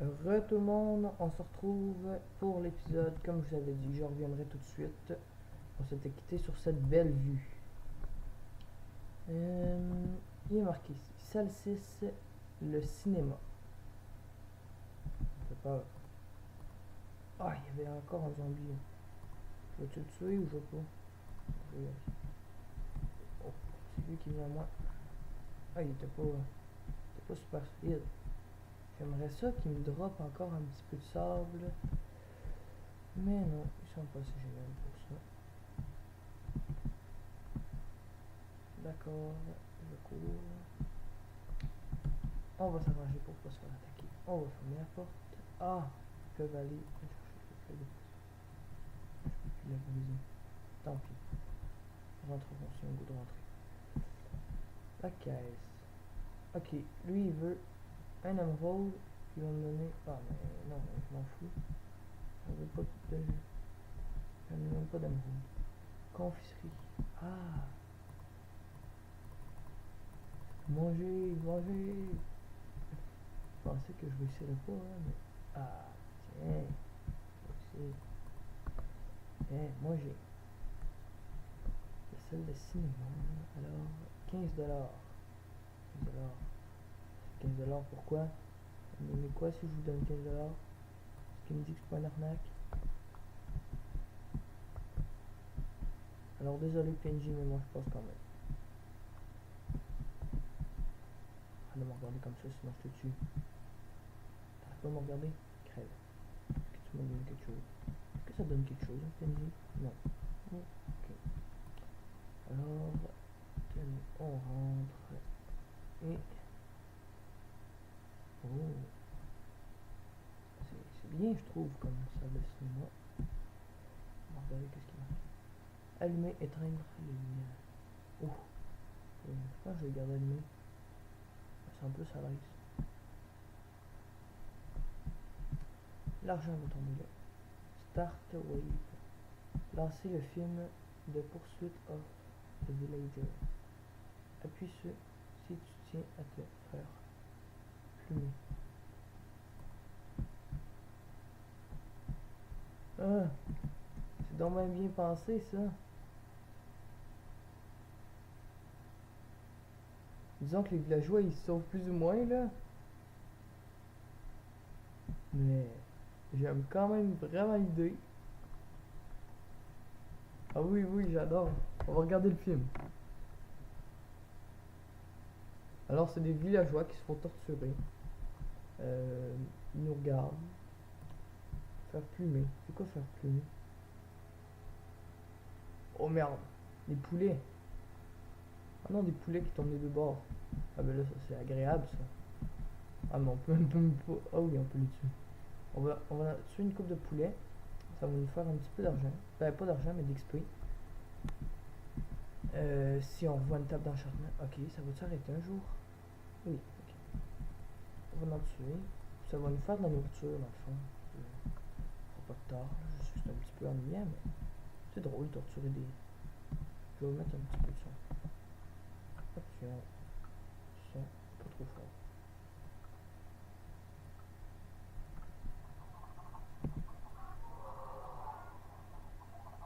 Tout le monde, on se retrouve pour l'épisode. Comme je vous avais dit, je reviendrai tout de suite. On s'était quitté sur cette belle vue. Il est marqué ici, salle 6, le cinéma. Ça fait peur. Ah, il y avait encore un zombie. Je vais-tu le tuer ou je vais pas? Je vais y aller. Oh, c'est lui qui vient à moi. Ah, il était pas super speed. J'aimerais ça qu'il me drop encore un petit peu de sable. Mais non, ils sont pas assez géniaux pour ça. D'accord, je cours. On va s'arranger pour pas se faire attaquer. On va fermer la porte. Ah, ils peuvent aller chercher le clé. Je peux plus la briser. Tant pis. Rentrerons si on goût de rentrer. La caisse. Ok, lui il veut un émeraude. Il va me donner. Ah, mais non, je m'en fous. Je veux pas de. Je ne même pas d'émeraude. Confiserie. Ah. Manger, manger. Je pensais que je réussirais pas, hein, mais. Ah, tiens. Aussi. Eh, manger. La salle de cinéma. Alors, 15$. 15$. 15$, pourquoi? Vous me donnez quoi si je vous donne 15$? Est-ce qu'il me dit que c'est pas une arnaque? Alors désolé PNJ, mais moi je passe quand même. Arrête de me regarder comme ça, sinon je te tue. T'arrêtes pas de me regarder? Crève. Est-ce que tu m'as donné quelque chose? Est-ce que ça donne quelque chose, hein, PNJ? Non. Ok. Alors, tenez, on rentre. Et... Oh. C'est bien, je trouve, comme ça, le cinéma. On va regarder qu'est-ce qu'il marque. Allumer, éteindre les lumières. Oh. Je pense que je vais garder allumé. C'est un peu ça l'aise. L'argent va tomber là. Start wave. Lancer le film de poursuite of the villager. Appuie sur si tu tiens à te faire plumer. Ah, c'est donc bien pensé ça. Disons que les villageois ils se sauvent plus ou moins là. Mais j'aime quand même vraiment l'idée. Ah oui, oui, j'adore. On va regarder le film. Alors, c'est des villageois qui se font torturer. Ils nous regardent. Faire plumer. C'est quoi faire plumer? Oh merde. Des poulets. Ah non, des poulets qui tombent des deux bords. Ah ben là, ça c'est agréable ça. Ah mais on peut même pas. Ah oui, on peut les tuer. On va tuer une coupe de poulet. Ça va nous faire un petit peu d'argent. Ben, pas d'argent, mais d'XP. Si on revoit une table d'enchantement. Ok, ça va s'arrêter un jour? Oui, ok. On va en tuer. Ça va nous faire de la nourriture dans le fond. Pas de tard. Je suis un petit peu ennuyant, mais c'est drôle de torturer des. Je vais mettre un petit peu de son. Option. Son. Pas trop fort.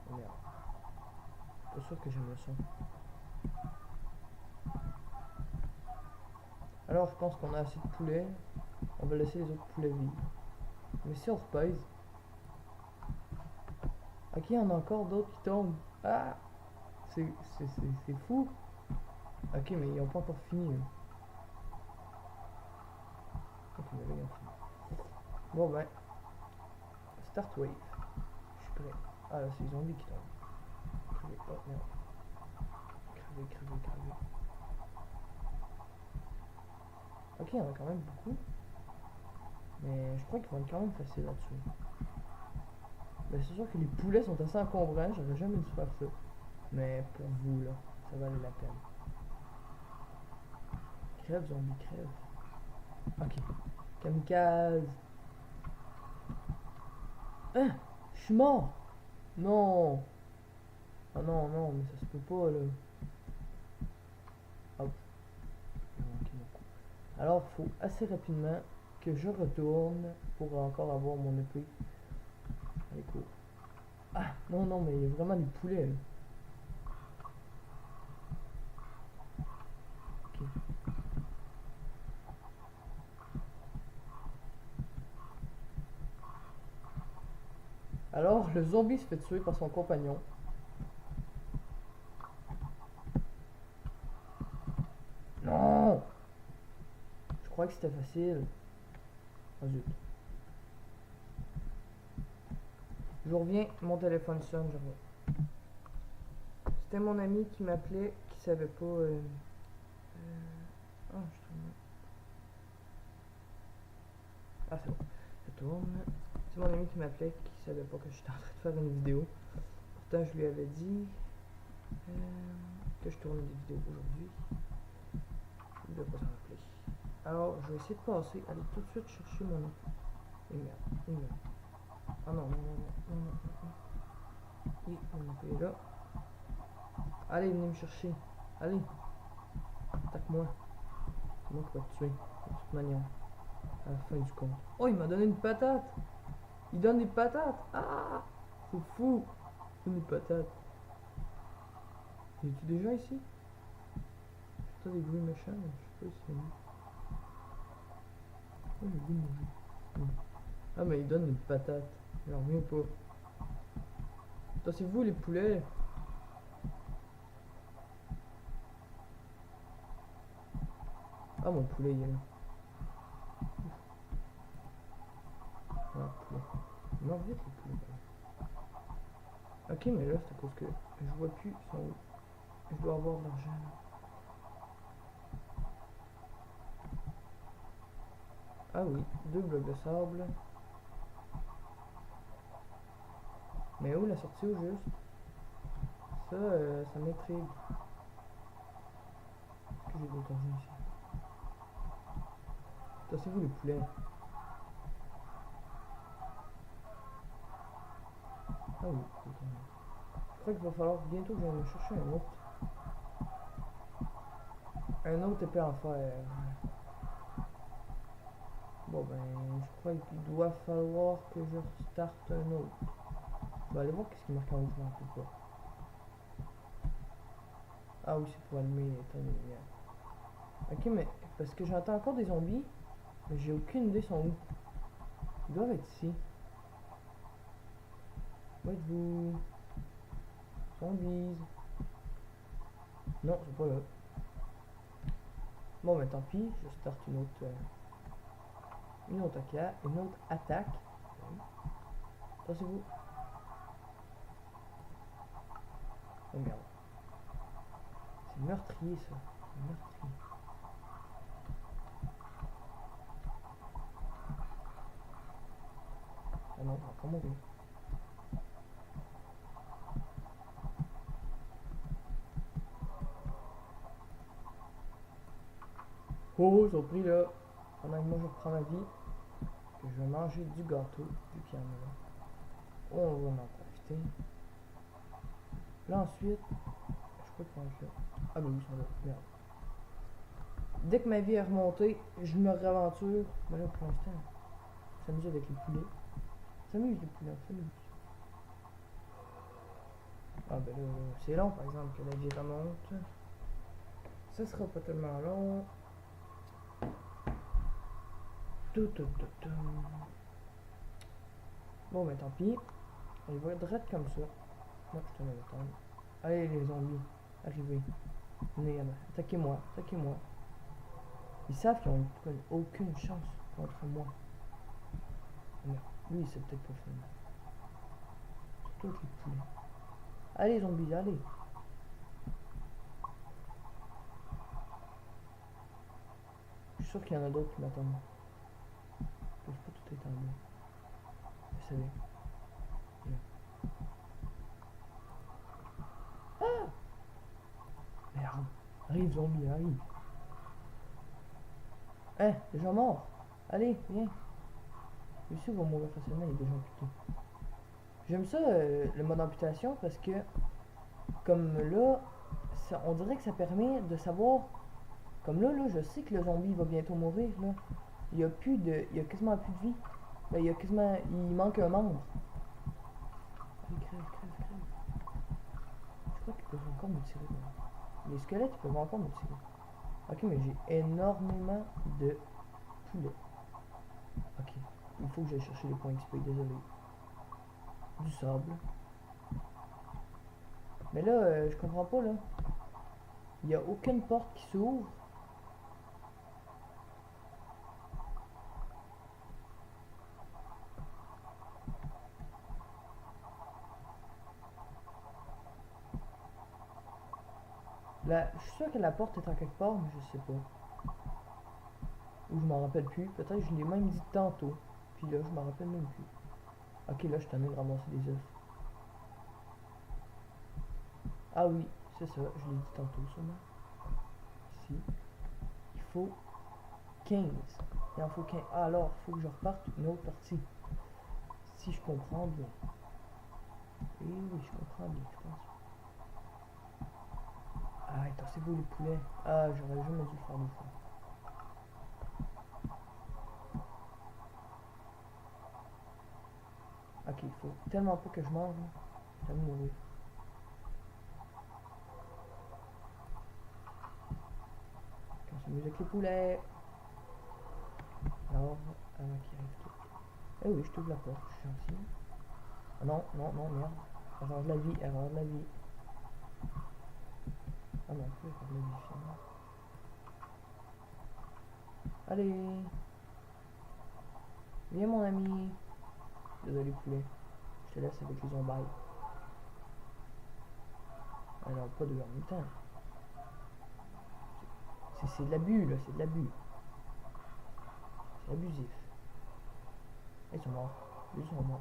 Oh merde. Pas sûr que j'aime le son. Alors je pense qu'on a assez de poulets. On va laisser les autres poulets vivre. Mais si on repèse. Ok, il y en a encore d'autres qui tombent. Ah! C'est fou. Ok, mais ils n'ont pas encore fini. Hein. Ok, mais là ils ont fini. Bon ben. Start wave. Je suis prêt. Ah là, c'est les zombies qui tombent. Crever. Oh merde. Crever, crever, crever. Ok, il y en a quand même beaucoup. Mais je crois qu'ils vont être quand même faciles à tuer. Mais c'est sûr que les poulets sont assez encombrants, j'aurais jamais dû faire ça. Mais pour vous, là, ça valait la peine. Crève, zombie, crève. Ok. Kamikaze. Hein? Je suis mort! Non! Ah non, non, mais ça se peut pas, là. Hop. Alors, faut assez rapidement que je retourne pour encore avoir mon épée. Allez, cool. Ah, non, non, mais il y a vraiment des poulets, là. Ok. Alors, le zombie se fait tuer par son compagnon. Non! Je crois que c'était facile. Ah zut. Je reviens, mon téléphone sonne, je reviens. C'était mon ami qui m'appelait, qui savait pas... Ah, je tourne. Ah, c'est bon. Je tourne. C'est mon ami qui m'appelait, qui savait pas que j'étais en train de faire une vidéo. Pourtant, je lui avais dit que je tournais des vidéos aujourd'hui. Il ne devait pas s'en rappeler. Alors, je vais essayer de passer, aller tout de suite chercher mon nom. Et merde, et merde. Ah non, non, non, non, non, non, non. Et mon épée est là. Allez, venez me chercher. Allez. Attaque-moi. C'est moi qui vais te tuer. De toute manière. À la fin du compte. Oh, il m'a donné une patate. Il donne des patates. Ah, c'est fou. Il donne des patates. Es-tu déjà ici? T'as des bruits méchants, mais je sais pas si c'est lui. Oh, j'ai le goût de manger. Ah, mais il donne des patates. J'en reviens pas. Toi, c'est vous les poulets. Ah, mon poulet, il est là. Ah, poulet. Il meurt vite, les poulets. Ok, mais là, c'est à cause que je vois plus son... Je dois avoir de l'argent, là. Ah oui, 2 blocs de sable. Mais où la sortie au juste? Ça m'intrigue. Est-ce que j'ai d'autres argent ici? Ça, c'est vous les poulets. Ah oui, je crois qu'il va falloir bientôt que j'aille me chercher un autre épée en fer. Bon ben, je crois qu'il doit falloir que je restarte un autre. Je vais aller voir qu'est-ce qui marque en haut, je m'en rappelle pas. Ah oui, c'est pour allumer les lumière. Ok, mais parce que j'entends encore des zombies, mais j'ai aucune idée sont où. Ils doivent être ici. Où êtes-vous? Zombies. Non, c'est pas là. Bon, mais tant pis, je starte une autre attaque. Attention-vous. Oh merde. C'est meurtrier ça. C'est meurtrier. Ah non, on va pas mourir. Oh, surpris là. Pendant que moi je reprends ma vie, que je vais manger du gâteau, vu qu'il y en a là. On va en profiter. Là ensuite, je crois que je... Ah ben oui, ils sont là. Merde. Dès que ma vie est remontée, je me raventure. Mais là pour l'instant, s'amuser avec les poulets. S'amuse les poulets, s'amuse. Ah ben là, c'est long par exemple que la vie remonte. Ça sera pas tellement long. Bon ben tant pis. On va être direct comme ça. Moi je te mets le temps. Allez les zombies, arrivez. Venez, attaquez-moi, attaquez-moi. Ils savent qu'ils n'ont aucune chance contre moi. Merde, lui c'est peut-être pas fini. Surtout avec les poulets. Allez zombies, allez. Je suis sûr qu'il y en a d'autres qui m'attendent. Je peux pas tout éteindre. Vous savez. Ah! Merde. Arrive zombie, arrive. Hein, déjà mort. Allez, viens. Lui aussi va mourir facilement, il est déjà amputé. J'aime ça, le mode amputation, parce que, comme là, ça, on dirait que ça permet de savoir... Comme là, je sais que le zombie va bientôt mourir, là. Il y a plus de. Il y a quasiment plus de vie. Ben, il y a quasiment. Il manque un membre. Allez, crève, crève, crève. Je crois qu'ils peuvent encore me tirer. Là. Les squelettes, ils peuvent encore me tirer. Ok, mais j'ai énormément de poulets. Ok. Il faut que j'aille chercher les points XP, désolé. Du sable. Mais là, je comprends pas, là. Il n'y a aucune porte qui s'ouvre. Là, je suis sûr que la porte est en quelque part, mais je sais pas. Ou je m'en rappelle plus. Peut-être que je l'ai même dit tantôt. Puis là, je m'en rappelle même plus. Ok, là, je suis en train de ramasser des œufs. Ah oui, c'est ça, je l'ai dit tantôt sûrement. Ici. Il faut 15. Il en faut 15. Ah, alors, il faut que je reparte une autre partie. Si je comprends bien. Eh oui, je comprends bien, je pense. Ah, attendez-vous les poulets. Ah, j'aurais jamais dû le faire deux fois. Ok, il faut tellement pas que je mange. Je vais mourir. Quand c'est mieux avec les poulets. Alors, avant qu'il arrive tout. Eh oui, je t'ouvre la porte, je suis gentil. Ah non, non, non, merde. Erreur de la vie, erreur de la vie. Ah non, plus erreur de la vie, finalement. Allez. Viens, mon ami. Désolé, poulet. Je te laisse avec les zombies. Alors, pas deux en même temps. C'est de l'abus, là, c'est de l'abus. C'est abusif. Ils sont morts. Ils sont morts.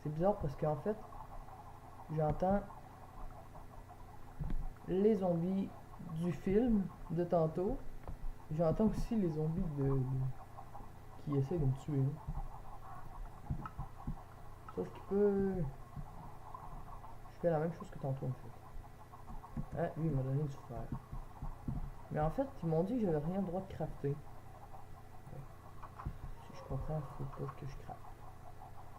C'est bizarre parce qu'en fait, j'entends les zombies du film de tantôt. J'entends aussi les zombies qui essaient de me tuer. Sauf qu'il peut. Je fais la même chose que tantôt en fait. Ah, lui il m'a donné du fer. Mais en fait, ils m'ont dit que j'avais rien le droit de crafter. Ouais. Si je comprends, il faut pas que je crafte.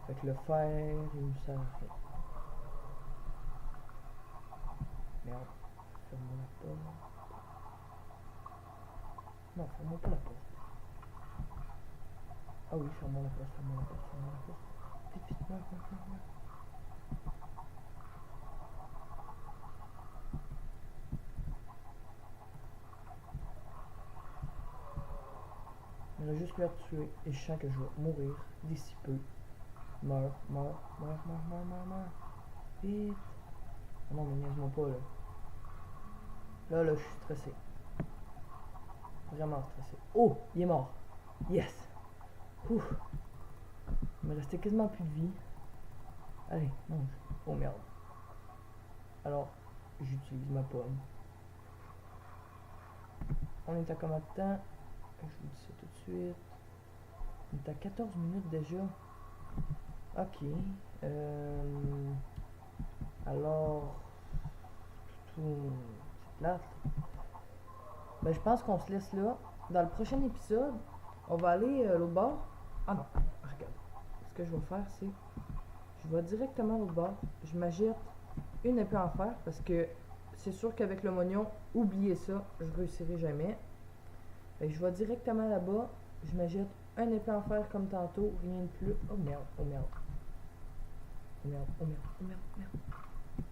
Fait que le fer, il me sert à rien. Merde. Ferme-moi la porte. Non, ferme-moi pas la porte. Ah oui, ferme-moi la porte, ferme-moi la porte, ferme-moi la porte. Vite, vite, meurs, meurs, meurs, meurs. Il reste juste lui à tuer et je sens que je vais mourir d'ici peu. Meurs, meurs, meurs, meurs, meurs, meurs, meurs. Vite. Oh non, mais niaise-moi pas là. Là, je suis stressé. Vraiment stressé. Oh, il est mort. Yes. Ouf. Il me restait quasiment plus de vie. Allez, mange. Oh merde. Alors, j'utilise ma pomme. On est à combien de temps? Je vous dis ça tout de suite. On est à 14 minutes déjà. Ok. Alors. C'est plate. Ben, je pense qu'on se laisse là. Dans le prochain épisode, on va aller l'autre bord. Ah non, regarde. Ce que je vais faire, c'est. Je vais directement l'autre bord. Je m'agite une épée en fer parce que c'est sûr qu'avec le mognon, oubliez ça, je réussirai jamais. Fait que je vais directement là-bas. Je m'agite un épée en fer comme tantôt, rien de plus. Oh merde, oh merde. Oh merde, oh merde, oh merde, oh merde.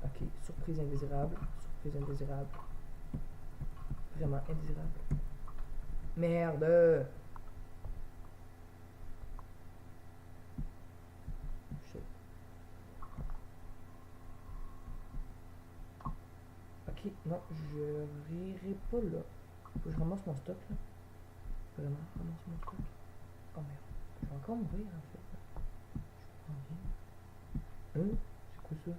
Ok, surprise indésirable. Surprise indésirable. Vraiment indésirable. Merde! Shit. Ok, non, je rirai pas là. Faut que je ramasse mon stock là. Vraiment, ramasse mon stock. Oh merde. Je vais encore mourir en fait. Je prends bien. Hein? C'est quoi ça?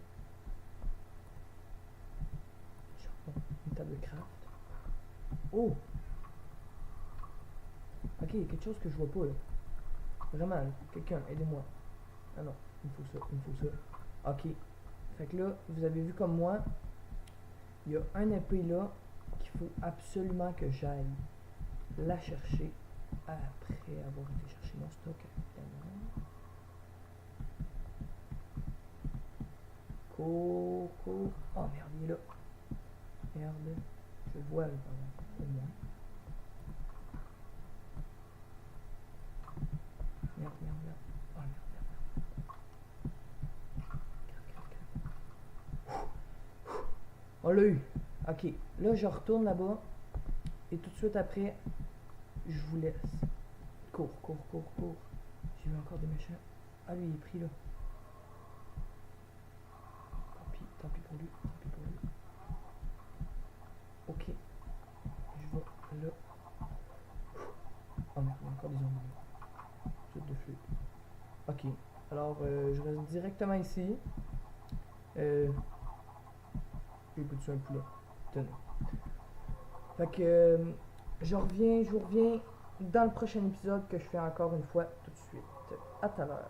Charbon. Une table de craft. Oh! Ok, il y a quelque chose que je vois pas là. Vraiment, quelqu'un, aidez-moi. Ah non, il me faut ça, il me faut ça. Ok. Fait que là, vous avez vu comme moi, il y a un épée là qu'il faut absolument que j'aille la chercher après avoir été chercher mon stock, évidemment. Cours, cours. Oh merde, il est là. Merde. Je le vois, là, au moins. Merde, merde, merde. Oh merde, merde, merde. On l'a eu. Ok, là je retourne là-bas. Et tout de suite après, je vous laisse. Cours, cours, cours, cours. J'ai vu encore des méchants. Ah, lui il est pris là. Tant pis pour lui, tant pis pour lui. Ok. Je vais là. Oh merde, il y a encore des zombies là. Flûte de flûte. Ok. Alors, je reste directement ici. J'ai goûté sur un poulet. Tenez. Fait que je vous reviens dans le prochain épisode que je fais encore une fois tout de suite. À tout à l'heure.